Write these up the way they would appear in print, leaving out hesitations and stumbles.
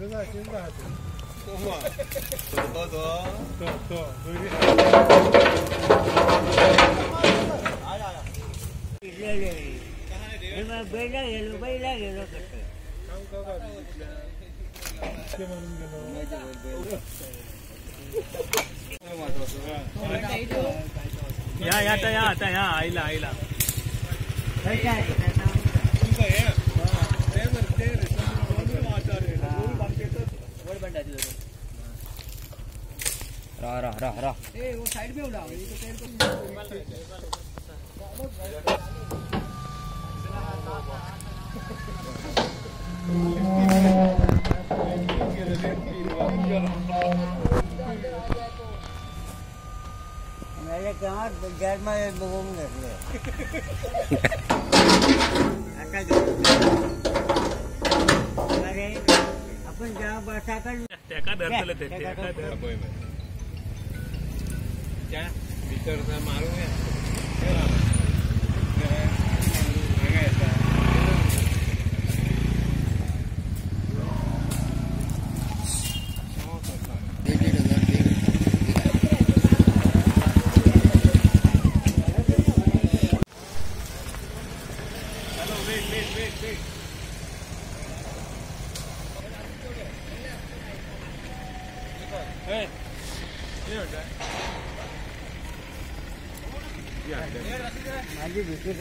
या आईला रा वो साइड में उड़ा मेरे कहाँ बजार में बगूम कर ले अपन जहाँ बसा कर टेका धरतले ते टेका धर क्या भीतर से मारूंगा माझी विकेट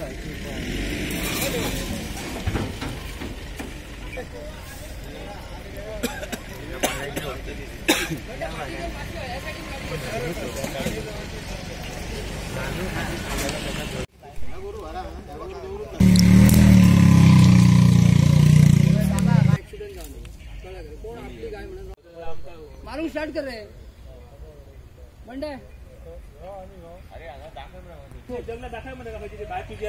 मारून स्टार्ट कर रहे मंडे जगला दाखव म्हणजे पाहिजे बाय तुझी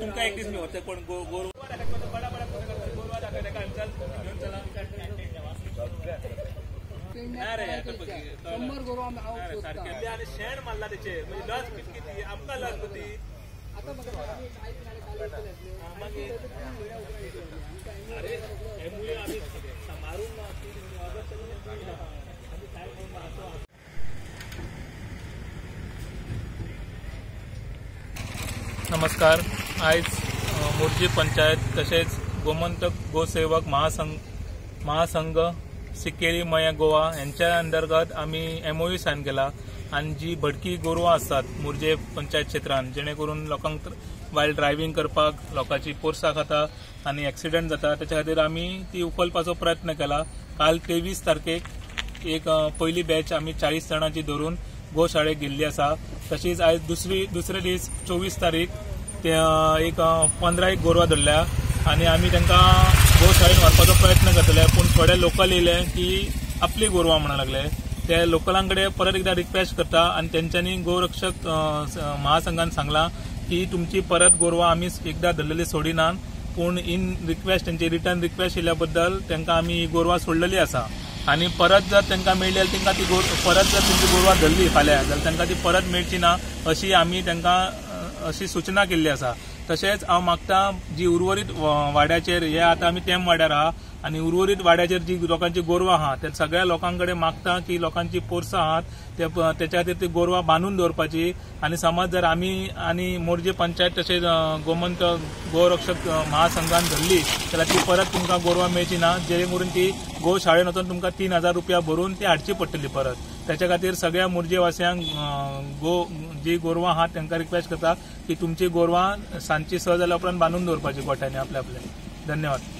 तुमका एक दिवस होते पण गोर आणि शेण मारला त्याचे म्हणजे लस किती आमका लस होती नमस्कार। आज मोर्जी पंचायत तसेच गोमंतक गोसेवक महासंघ सिकेरी मया गोवा यांच्या अंतर्गत आम्ही MOU साइन केला आणि जी भटकी गोरवां असतात मोर्जे पंचायत क्षेत्रांत जेणेकरून लोकांक वायल्ड ड्रायव्हिंग करपाक लोकांची पोरसां खाता आणि ॲक्सिडेंट जाता त्याच्या खातीर आम्ही ती उखलपाचो प्रयत्न केला। काल 23 तारखेक एक पहिली बॅच आम्ही 40 जणांची धरून गोशाळेक गेल्ली आसा। तशीच आज दुसरे दीस 24 तारीख एक 15 गोरवां धरल्या आणि आम्ही तांकां गोशाळेन व्हरपाचो प्रयत्न करतले पण थोडे लोकल येयले की आपली गोरवां म्हणूंक लागले। ते लोकलांकडे परत एकदा रिक्वेस्ट करता आणि त्यांच्यानी गोरक्षक महासंघान सांगला की तुमची परत गोरवां आम्ही एकदा धरलेली सोडिनात पण इन रिक्वेस्ट त्यांची रिटर्न रिक्वेस्ट येयल्या बद्दल तांकां आम्ही गोरवां सोडलेली आसा आणि परत जर तांकां मेळ्ळी जाल्यार तांकां ती परत जर तुमची गोरवां धरली फाल्यां जाल्यार तांकां ती परत मेळची ना अशी आम्ही तांकां अशी सूचना केल्ली आसा। तशेंच हांव मागता जी उर्वरीत वाड्याचेर हे आतां आमी तेम वाड्यार आहा आणि उर्वरित वाड्याचेर जी लोकांची गोरवां आहा त्या सगळ्या लोकांकडे मागता की लोकांची पोरसां आहात त्याच्या खातीर ती गोरवां बांदून दवरपाची आणि समज जर आम्ही आणि मोर्जे पंचायत तशेंच गोमंत गोरक्षक महासंघान धरली जाल्यार ती परत तुमकां गोरवां मेळची ना जेणे करून ती गोशाळेन वचून तुमकां 3000 रुपया भरून ती हाडची पडटली परत। त्याच्या खातीर सगळ्या मोर्जेवासियांक जी गोरवां आहात तांकां रिक्वेस्ट करता की तुमची गोरवां सांजची 6 जाल्या उपरांत बांदून दवरपाची गोठ्यांनी आपले। धन्यवाद।